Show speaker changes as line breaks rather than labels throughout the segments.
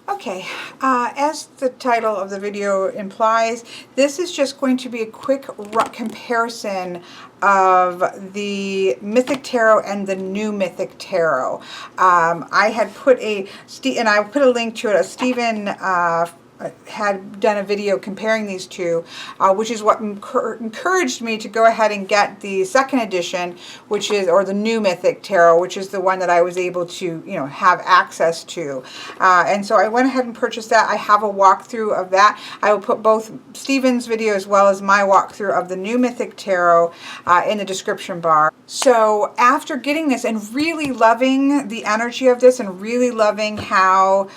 Okay, as the title of the video implies, this is just going to be a quick comparison of the Mythic Tarot and the new Mythic Tarot. I had put and I put a link to it. A Stephen had done a video comparing these two, which is what encouraged me to go ahead and get the second edition, which is, or the new Mythic Tarot, which is the one that I was able to, you know, have access to. And so I went ahead and purchased that. I have a walkthrough of that. I will put both Stephen's video as well as my walkthrough of the new Mythic Tarot in the description bar. So after getting this and really loving the energy of this and really loving how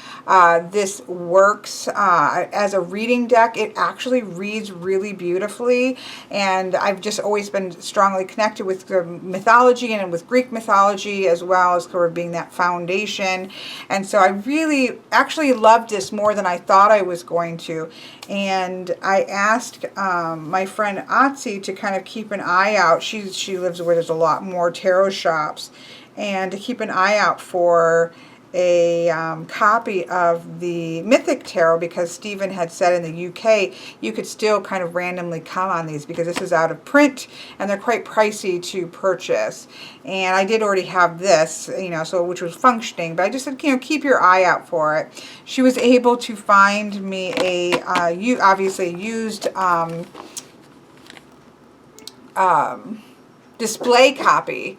this works as a reading deck, it actually reads really beautifully, and I've just always been strongly connected with the mythology and with Greek mythology, as well as sort of being that foundation. And so I really actually loved this more than I thought I was going to. And I asked my friend Otzi to kind of keep an eye out. She lives where there's a lot more tarot shops, and to keep an eye out for a copy of the Mythic Tarot, because Stephen had said in the UK you could still kind of randomly come on these because this is out of print and they're quite pricey to purchase. And I did already have this, you know, so which was functioning, but I just said, you know, keep your eye out for it. She was able to find me a obviously used display copy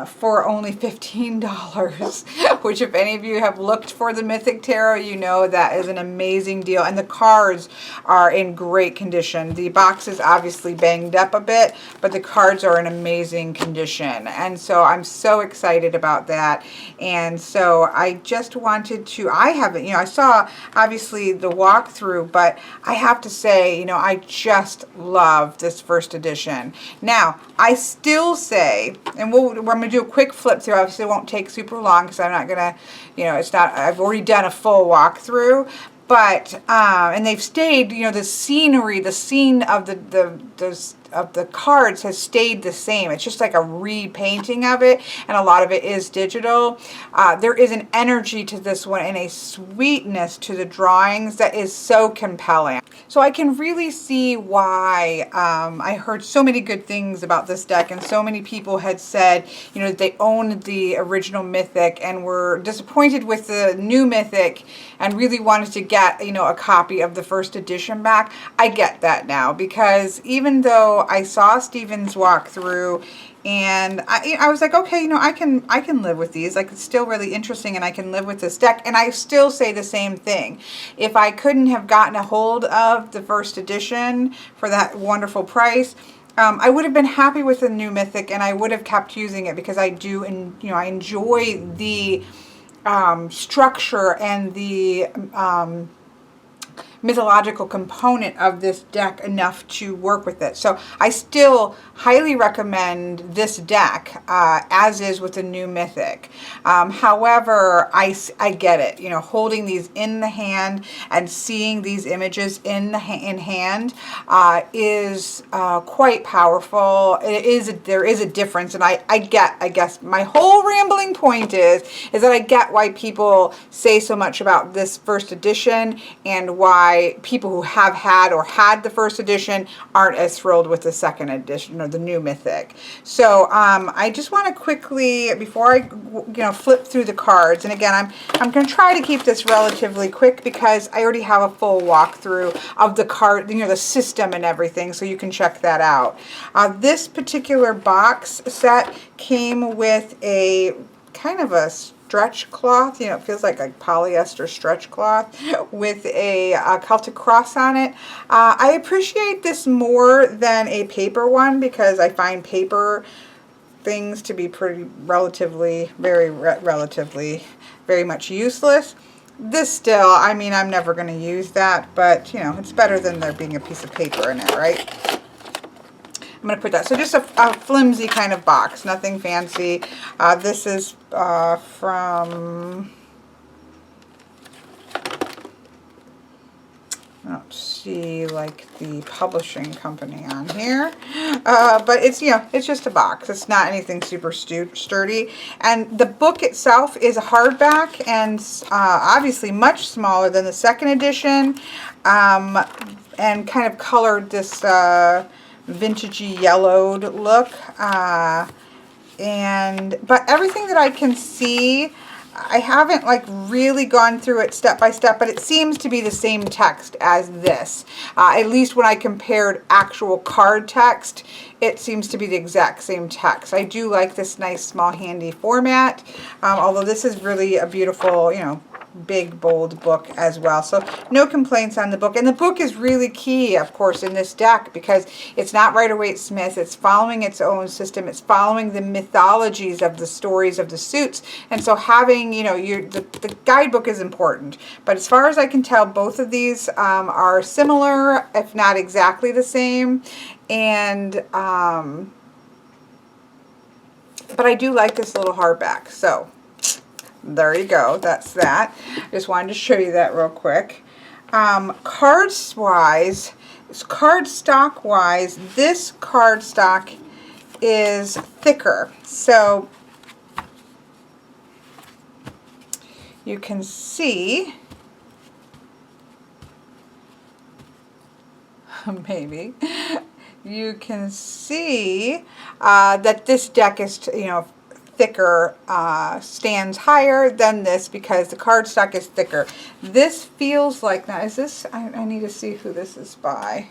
for only $15, which if any of you have looked for the Mythic Tarot, you know that is an amazing deal. And the cards are in great condition. The box is obviously banged up a bit, but the cards are in amazing condition. And so I'm so excited about that. And so I just wanted to, I haven't, you know, I saw obviously the walkthrough, but I have to say, you know, I just love this first edition. Now, I still say, and I'm going to do a quick flip through. Obviously, it won't take super long because I'm not going to, you know, it's not, I've already done a full walkthrough. But, and they've stayed, you know, the scenery, the scene of the cards has stayed the same. It's just like a repainting of it, and a lot of it is digital. There is an energy to this one and a sweetness to the drawings that is so compelling. So I can really see why I heard so many good things about this deck, and so many people had said, you know, that they owned the original Mythic and were disappointed with the new Mythic and really wanted to get, you know, a copy of the first edition back. I get that now, because even though I saw Stephen's walkthrough and I was like, okay, you know, I can live with these. Like, it's still really interesting and I can live with this deck. And I still say the same thing. If I couldn't have gotten a hold of the first edition for that wonderful price, I would have been happy with the new Mythic, and I would have kept using it because I do, and you know, I enjoy the structure and the mythological component of this deck enough to work with it. So I still highly recommend this deck as is with the new Mythic. However, I get it. You know, holding these in the hand and seeing these images in hand is quite powerful. There is a difference, and I guess my whole rambling point is that I get why people say so much about this first edition, and why people who have had or had the first edition aren't as thrilled with the second edition or the new Mythic. So I just want to quickly, before I flip through the cards, and again I'm going to try to keep this relatively quick because I already have a full walkthrough of the card, you know, the system and everything, so you can check that out. This particular box set came with a kind of a stretch cloth, you know, it feels like a polyester stretch cloth with a Celtic cross on it. I appreciate this more than a paper one because I find paper things to be pretty relatively very much useless. This still, I mean, I'm never going to use that, but you know, it's better than there being a piece of paper in it, right? I'm going to put that. So just a flimsy kind of box, nothing fancy. This is from, see like the publishing company on here, but it's, you know, it's just a box. It's not anything super sturdy, and the book itself is a hardback and obviously much smaller than the second edition, and kind of colored this vintagey yellowed look, but everything that I can see, I haven't like really gone through it step by step, but it seems to be the same text as this. At least when I compared actual card text, it seems to be the exact same text. I do like this nice small handy format, although this is really a beautiful, you know, big bold book as well. So no complaints on the book, and the book is really key, of course, in this deck, because it's not Rider-Waite-Smith. It's following its own system. It's following the mythologies of the stories of the suits, and so having, you know, the guidebook is important. But as far as I can tell, both of these are similar, if not exactly the same, and but I do like this little hardback. So there you go. That's that. Just wanted to show you that real quick. Cardstock-wise, this cardstock is thicker. So you can see, maybe, you can see that this deck is, you know, thicker, stands higher than this because the cardstock is thicker. This feels like, now is this, I need to see who this is by.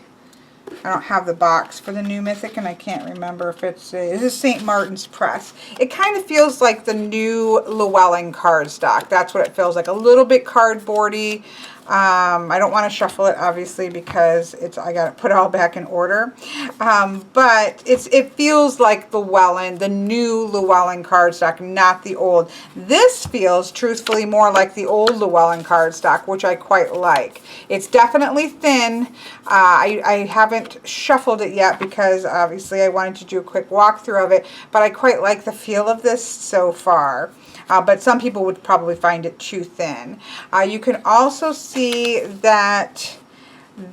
I don't have the box for the new Mythic, and I can't remember if it's, this is St. Martin's Press. It kind of feels like the new Llewellyn cardstock. That's what it feels like, a little bit cardboardy. I don't want to shuffle it, obviously, because I got to put it all back in order. But it feels like the new Llewellyn cardstock, not the old. This feels, truthfully, more like the old Llewellyn cardstock, which I quite like. It's definitely thin. I haven't shuffled it yet because, obviously, I wanted to do a quick walkthrough of it, but I quite like the feel of this so far. But some people would probably find it too thin. You can also see that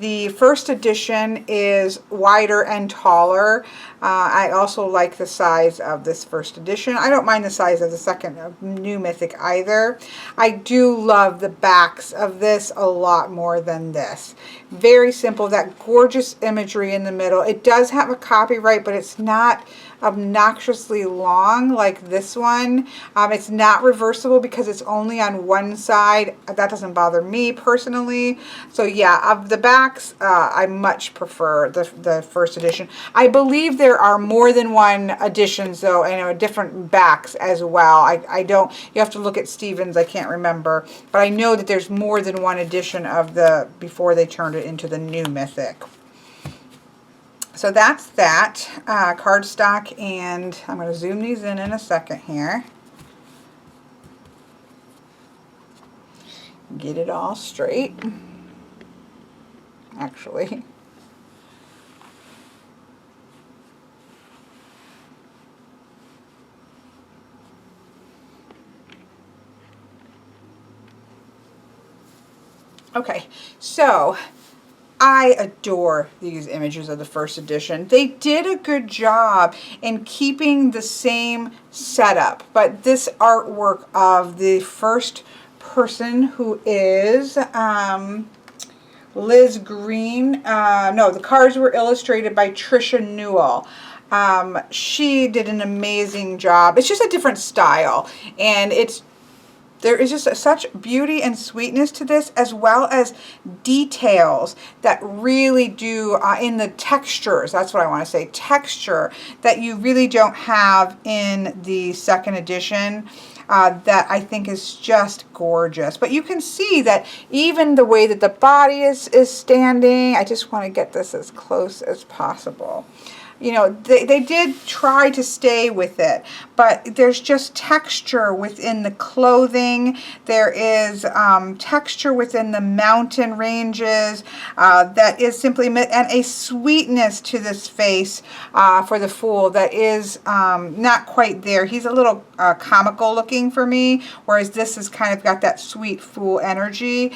the first edition is wider and taller. I also like the size of this first edition. I don't mind the size of the second new Mythic either. I do love the backs of this a lot more than this. Very simple, that gorgeous imagery in the middle. It does have a copyright, but it's not obnoxiously long like this one. It's not reversible because it's only on one side. That doesn't bother me personally. So yeah, of the backs, I much prefer the first edition. I believe there are more than one editions though, and different backs as well. I don't, you have to look at Stevens, I can't remember, but I know that there's more than one edition of the, before they turned it into the new Mythic. So that's that cardstock, and I'm going to zoom these in a second here. Get it all straight. Actually. Okay, so I adore these images of the first edition. They did a good job in keeping the same setup, but this artwork of the first person, who is Liz Green, no, the cards were illustrated by Trisha Newell. She did an amazing job. It's just a different style, and there is just such beauty and sweetness to this, as well as details that really do, in the textures, that's what I want to say, texture that you really don't have in the second edition. That I think is just gorgeous. But you can see that even the way that the body is standing, I just want to get this as close as possible. You know, they did try to stay with it, but there's just texture within the clothing. There is texture within the mountain ranges that is simply, and a sweetness to this face for the Fool that is not quite there. He's a little comical looking for me, whereas this has kind of got that sweet Fool energy.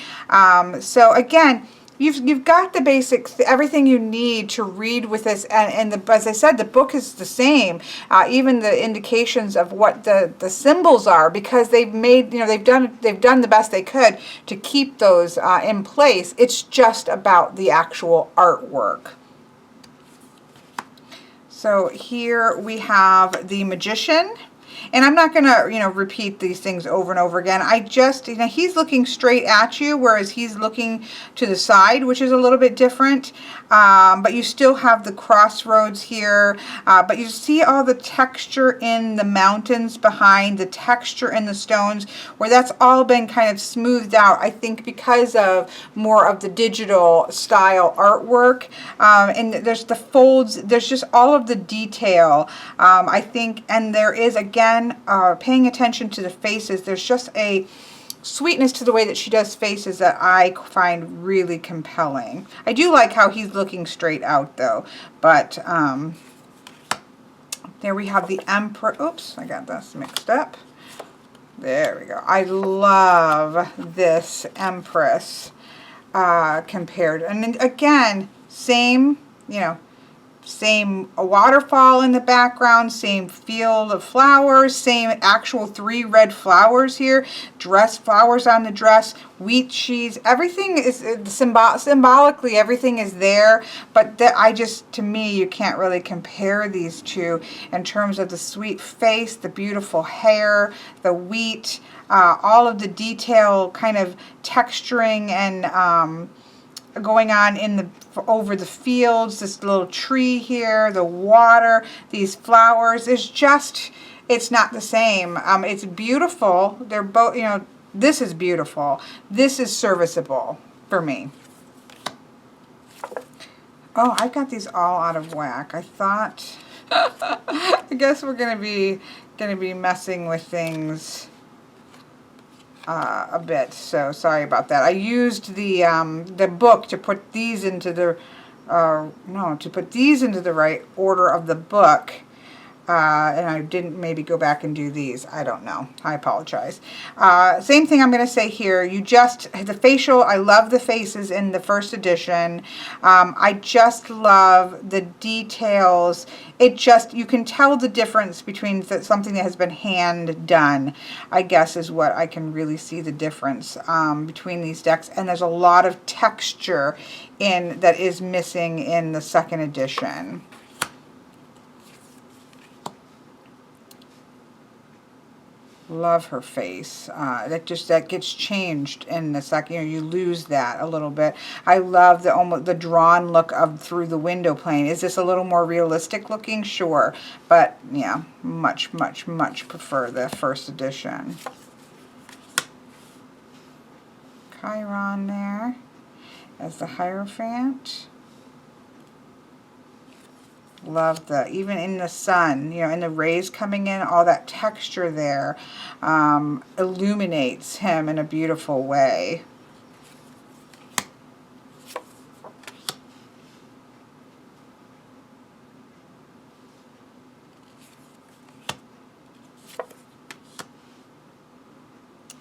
So again, you've got the basics, everything you need to read with this, and as I said, the book is the same. Even the indications of what the symbols are, because they've made, they've done the best they could to keep those in place. It's just about the actual artwork. So here we have the Magician. And I'm not going to, repeat these things over and over again. I just, he's looking straight at you, whereas he's looking to the side, which is a little bit different. But you still have the crossroads here. But you see all the texture in the mountains behind, the texture in the stones, where that's all been kind of smoothed out, I think, because of more of the digital style artwork. And there's the folds, there's just all of the detail, I think, and there is, again, paying attention to the faces, there's just a sweetness to the way that she does faces that I find really compelling. I do like how he's looking straight out though, but there we have the Emperor. Oops, I got this mixed up. There we go. I love this Empress compared, and again, same, same waterfall in the background, same field of flowers, same actual 3 red flowers here, dress flowers on the dress, wheat cheese, everything is symbolically, everything is there, but to me, you can't really compare these two in terms of the sweet face, the beautiful hair, the wheat, all of the detail kind of texturing and going on over the fields, this little tree here, the water, these flowers. It's not the same. It's beautiful. They're both, this is beautiful. This is serviceable for me. Oh, I got these all out of whack. I thought, I guess we're gonna be messing with things a bit, so sorry about that. I used the book to put these into the right order of the book, and I didn't maybe go back and do these. I don't know. I apologize. Same thing I'm going to say here. The facial, I love the faces in the first edition. I just love the details. You can tell the difference between something that has been hand done, I guess, is what I can really see the difference between these decks. And there's a lot of texture that is missing in the second edition. Love her face. That gets changed in the second. You lose that a little bit. I love the drawn look through the window pane. Is this a little more realistic looking? Sure, but yeah, much prefer the first edition. Chiron there as the Hierophant. Love even in the sun, and the rays coming in, all that texture there illuminates him in a beautiful way.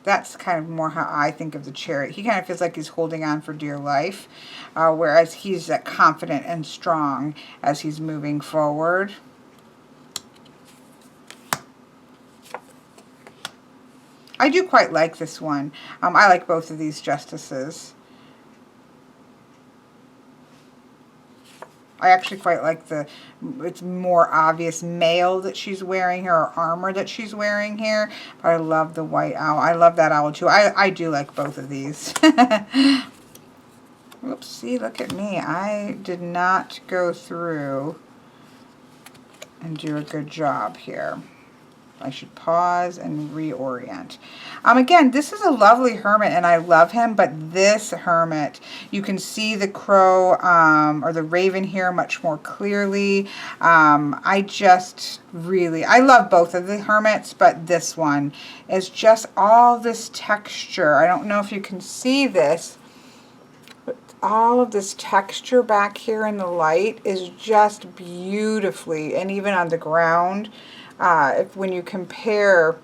That's kind of more how I think of the Chariot. He kind of feels like he's holding on for dear life, whereas he's confident and strong as he's moving forward. I do quite like this one. I like both of these justices. I actually quite like it's more obvious mail that she's wearing here, or armor that she's wearing here. But I love the white owl. I love that owl too. I do like both of these. Oops, see, look at me. I did not go through and do a good job here. I should pause and reorient. Again, this is a lovely hermit, and I love him, but this hermit, you can see the crow or the raven here much more clearly. I love both of the hermits, but this one is just all this texture. I don't know if you can see this, but all of this texture back here in the light is just beautifully, and even on the ground, when you compare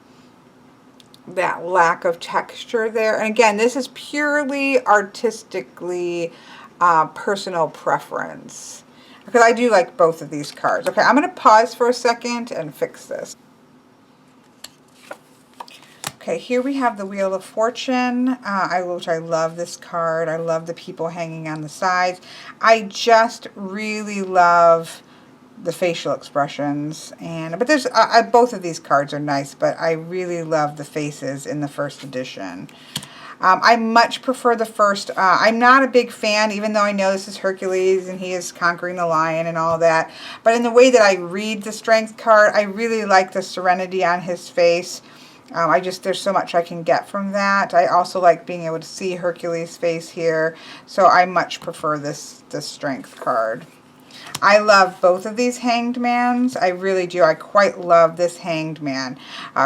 that lack of texture there. And again, this is purely artistically personal preference. Because I do like both of these cards. Okay, I'm going to pause for a second and fix this. Okay, here we have the Wheel of Fortune, which I love this card. I love the people hanging on the sides. I just really love the facial expressions, but there's both of these cards are nice, but I really love the faces in the first edition. I much prefer the first. I'm not a big fan, even though I know this is Hercules and he is conquering the lion and all that, but in the way that I read the Strength card, I really like the serenity on his face. There's so much I can get from that. I also like being able to see Hercules' face here, so I much prefer this Strength card. I love both of these Hanged Mans. I really do. I quite love this Hanged Man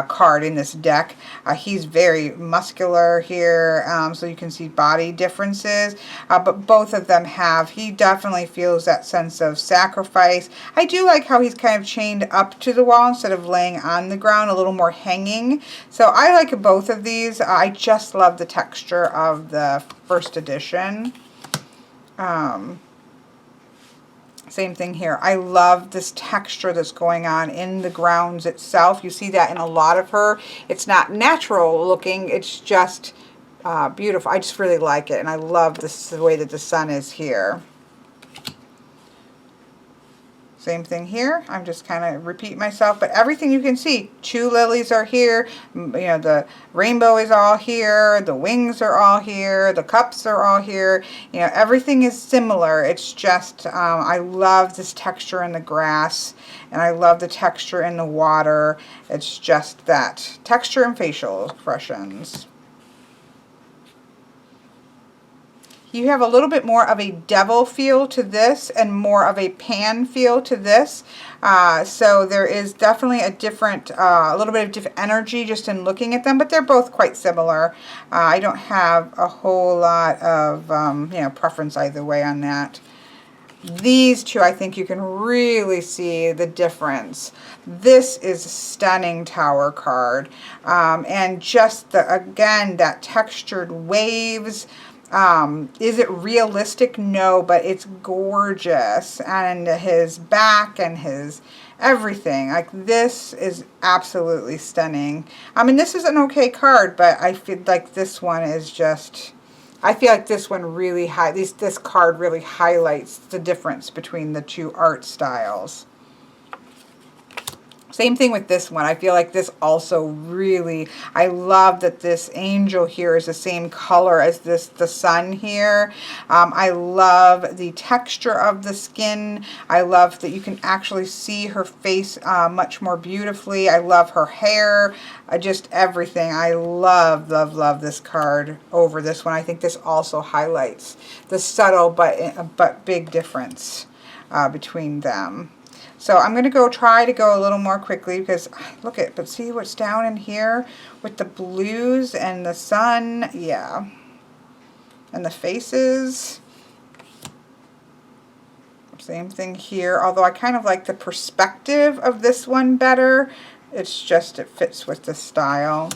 card in this deck. He's very muscular here, so you can see body differences. But both of them he definitely feels that sense of sacrifice. I do like how he's kind of chained up to the wall instead of laying on the ground, a little more hanging. So I like both of these. I just love the texture of the first edition. Same thing here. I love this texture that's going on in the grounds itself. You see that in a lot of her. It's not natural looking. It's just beautiful. I just really like it. And I love this, the way that the sun is here. Same thing here. I'm just kind of repeat myself, but everything you can see. 2 lilies are here. You know, the rainbow is all here. The wings are all here. The cups are all here. You know, everything is similar. It's just, I love this texture in the grass, and I love the texture in the water. It's just that texture and facial expressions. You have a little bit more of a devil feel to this and more of a pan feel to this. So there is definitely a different, a little bit of different energy just in looking at them, but they're both quite similar. I don't have a whole lot of, you know, preference either way on that. These two, I think you can really see the difference. This is a stunning Tower card. And just, again, that textured waves. Is it realistic? No, but it's gorgeous. And his back and his everything. Like, this is absolutely stunning. I mean, this is an okay card, but I feel like this one is just... I feel like this one really this card really highlights the difference between the two art styles. Same thing with this one. I feel like this also really, I love that this angel here is the same color as the sun here. I love the texture of the skin. I love that you can actually see her face much more beautifully. I love her hair, just everything. I love, love, love this card over this one. I think this also highlights the subtle but big difference between them. So I'm going to try to go a little more quickly because but see what's down in here with the blues and the sun, yeah, and the faces. Same thing here, although I kind of like the perspective of this one better. It's just, it fits with the style.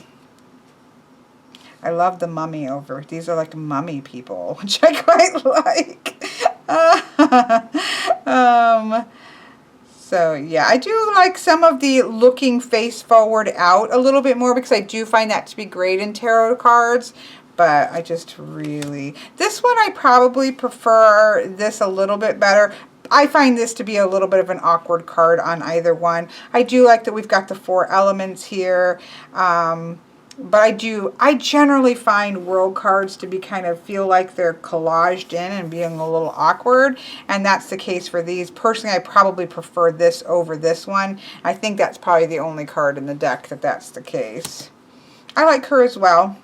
I love the mummy over. These are like mummy people, which I quite like. So yeah, I do like some of the looking face forward out a little bit more because I do find that to be great in tarot cards. But I just really, this one I probably prefer this a little bit better. I find this to be a little bit of an awkward card on either one. I do like that we've got the 4 elements here. But I generally find world cards to be kind of feel like they're collaged in and being a little awkward, and that's the case for these. Personally, I probably prefer this over this one. I think that's probably the only card in the deck that's the case. I like her as well.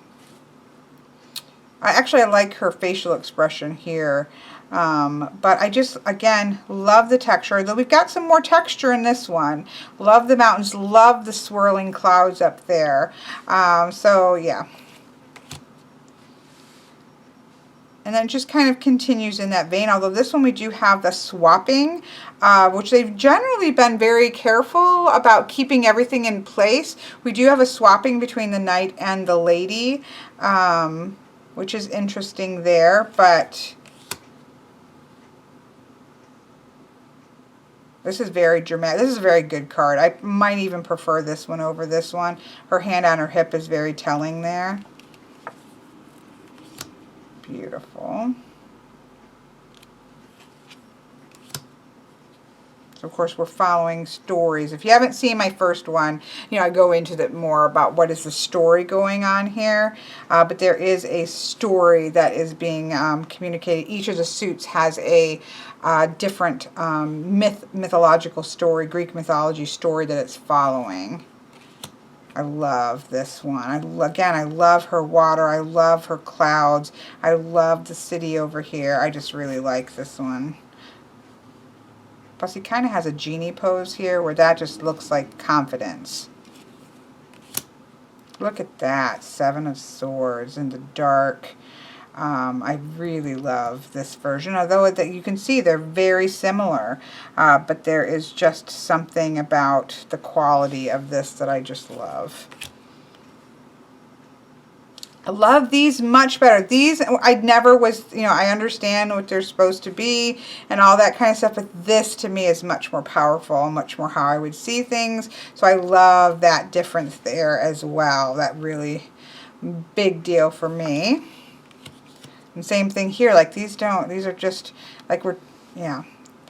I like her facial expression here. But I just, again, love the texture. Though we've got some more texture in this one. Love the mountains. Love the swirling clouds up there. So, yeah. And then it just kind of continues in that vein. Although this one we do have the swapping, which they've generally been very careful about keeping everything in place. We do have a swapping between the knight and the lady, which is interesting there. But... This is very dramatic. This is a very good card. I might even prefer this one over this one. Her hand on her hip is very telling there. Beautiful. So of course we're following stories. If you haven't seen my first one, you know, I go into that more about what is the story going on here. But there is a story that is being communicated. Each of the suits has a different mythological story, Greek mythology story that it's following. I love this one. Again, I love her water. I love her clouds. I love the city over here. I just really like this one. Plus, he kind of has a genie pose here where that just looks like confidence. Look at that. 7 of Swords in the dark. I really love this version, although that you can see they're very similar. But there is just something about the quality of this that I just love. I love these much better. These, I never was, you know, I understand what they're supposed to be and all that kind of stuff, but this to me is much more powerful, much more how I would see things. So I love that difference there as well. That really big deal for me. And same thing here, like these are just, like yeah,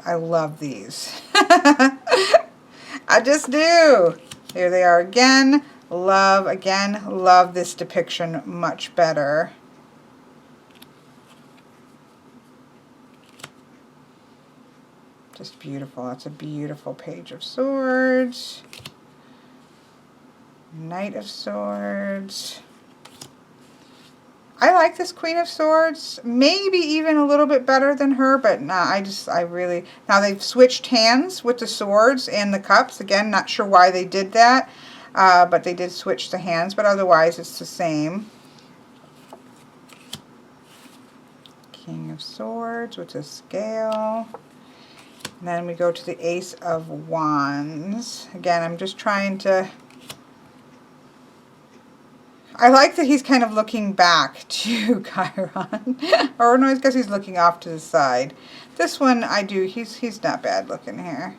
I love these. I just do. Here they are again. Love this depiction much better. Just beautiful. That's a beautiful Page of Swords. Knight of Swords. I like this Queen of Swords, maybe even a little bit better than her, but nah, I really, now they've switched hands with the swords and the cups. Again, not sure why they did that. But they did switch the hands, but otherwise it's the same. King of Swords with a scale. And then we go to the Ace of Wands. Again, I'm just trying to... I like that he's kind of looking back to Chiron. Or no, I guess he's looking off to the side. This one I do, he's not bad looking here.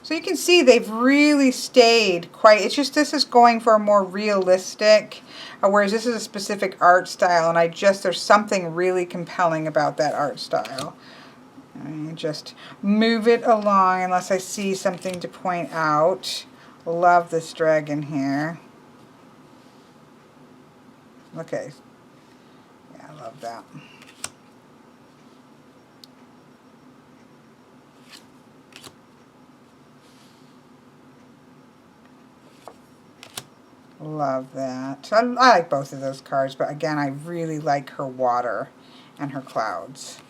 So you can see they've really stayed quite, it's just this is going for a more realistic, whereas this is a specific art style, and there's something really compelling about that art style. I just move it along unless I see something to point out. Love this dragon here. Okay. Yeah, I love that. Love that. I like both of those cards, but again, I really like her water and her clouds.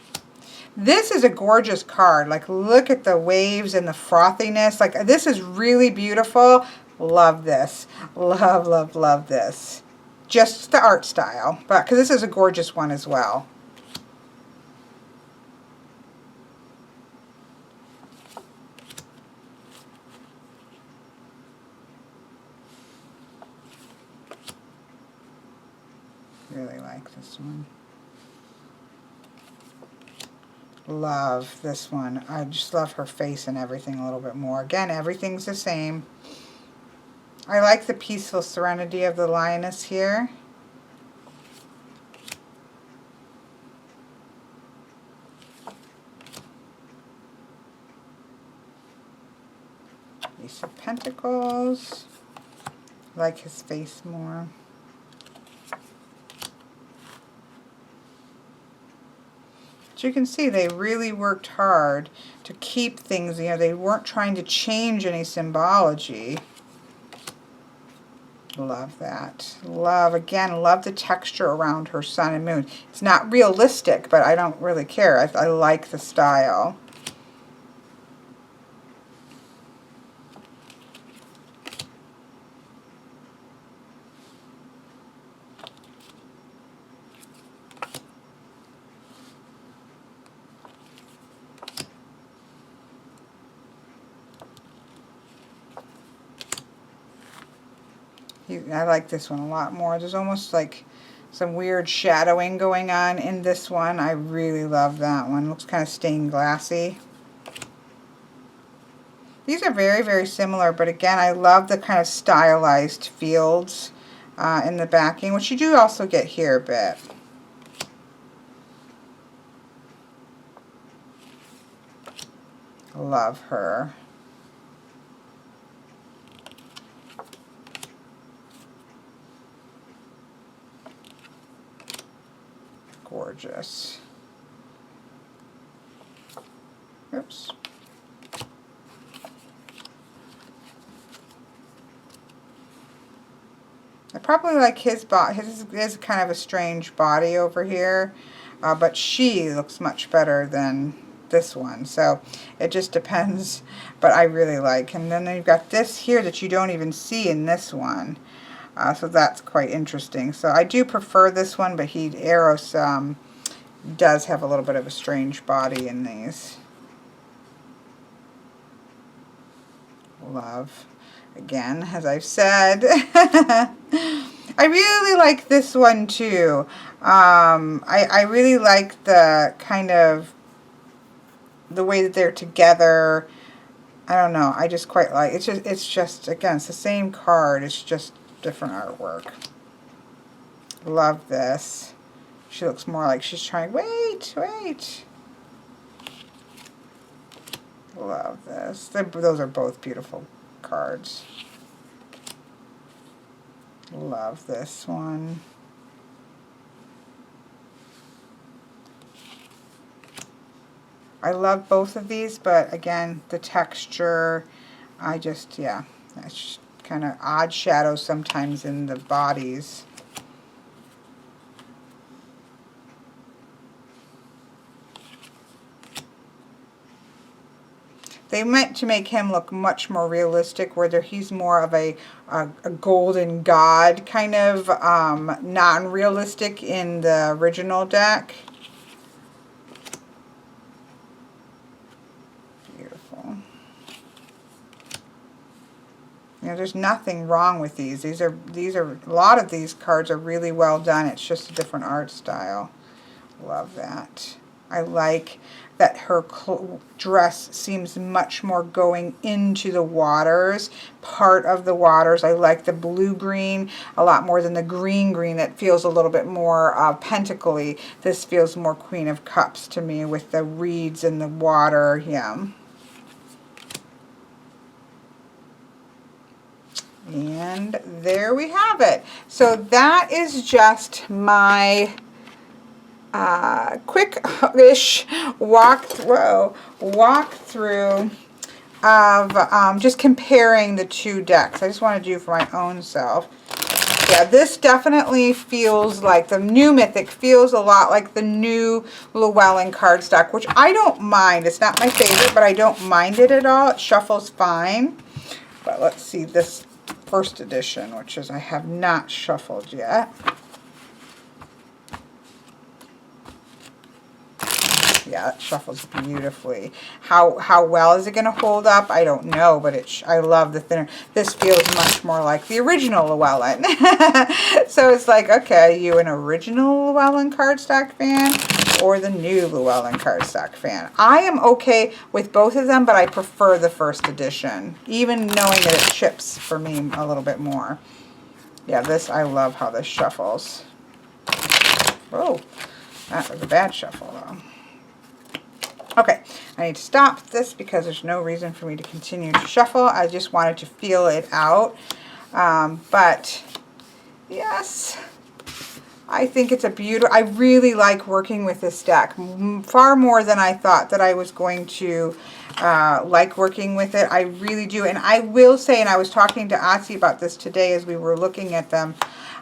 This is a gorgeous card. Like, look at the waves and the frothiness. Like, this is really beautiful. Love this. Love, love, love this. Just the art style, but because this is a gorgeous one as well. Really like this one. Love this one. I just love her face and everything a little bit more. Again, everything's the same. I like the peaceful serenity of the lioness here. Ace of Pentacles. I like his face more. But you can see they really worked hard to keep things, you know, they weren't trying to change any symbology. Love that. Love, again, love the texture around her sun and moon. It's not realistic, but I don't really care. I like the style. I like this one a lot more. There's almost like some weird shadowing going on in this one. I really love that one. Looks kind of stained glassy. These are very, very similar, but again, I love the kind of stylized fields in the backing, which you do also get here a bit. Love her. Gorgeous. Oops. I probably like his body. His is kind of a strange body over here, but she looks much better than this one. So it just depends, but I really like. And then you've got this here that you don't even see in this one. So that's quite interesting. So I do prefer this one, but Eros does have a little bit of a strange body in these. Love. Again, as I've said, I really like this one too. I really like the kind of the way that they're together. I don't know. I just quite like it. It's just again, it's the same card. It's just different artwork. Love this. She looks more like she's trying. Wait. Love this. Those are both beautiful cards. Love this one. I love both of these, but again, the texture, yeah, it's just kind of odd shadows sometimes in the bodies. They meant to make him look much more realistic, whether he's more of a golden god kind of non-realistic in the original deck. Beautiful. You know, there's nothing wrong with these. These are a lot of these cards are really well done. It's just a different art style. Love that. I like that her dress seems much more going into the waters, part of the waters. I like the blue-green a lot more than the green-green that feels a little bit more pentacly. This feels more Queen of Cups to me with the reeds and the water. Yeah. And there we have it. So that is just my quick-ish walkthrough of just comparing the two decks. I just want to do for my own self. Yeah, this definitely feels like the new Mythic feels a lot like the new Llewellyn cardstock, which I don't mind. It's not my favorite, but I don't mind it at all. It shuffles fine. But let's see this first edition, which is I have not shuffled yet. Yeah, it shuffles beautifully. How well is it going to hold up? I don't know, but I love the thinner. This feels much more like the original Llewellyn. So it's like, okay, are you an original Llewellyn cardstock fan or the new Llewellyn cardstock fan? I am okay with both of them, but I prefer the first edition, even knowing that it chips for me a little bit more. Yeah, I love how this shuffles. Oh, that was a bad shuffle, though. Okay, I need to stop this because there's no reason for me to continue to shuffle. I just wanted to feel it out. But, yes, I think it's a beautiful... I really like working with this deck. Far more than I thought that I was going to like working with it. I really do. And I will say, and I was talking to Atsi about this today as we were looking at them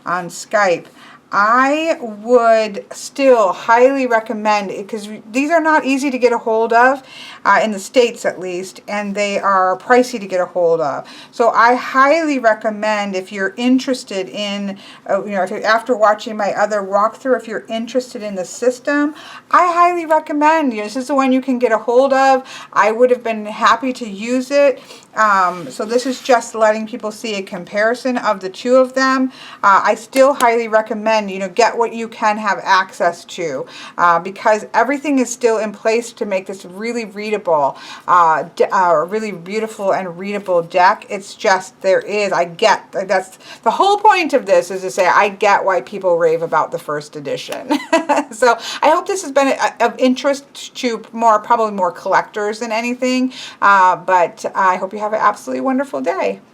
on Skype, I would still highly recommend it because these are not easy to get a hold of, in the States at least, and they are pricey to get a hold of. So I highly recommend if you're interested in, after watching my other walkthrough, if you're interested in the system, I highly recommend. This is the one you can get a hold of. I would have been happy to use it. So this is just letting people see a comparison of the two of them. I still highly recommend recommend, you know, get what you can have access to, because everything is still in place to make this really readable, really beautiful and readable deck. It's just, that's the whole point of this, is to say I get why people rave about the first edition. So I hope this has been of interest to probably more collectors than anything, but I hope you have an absolutely wonderful day.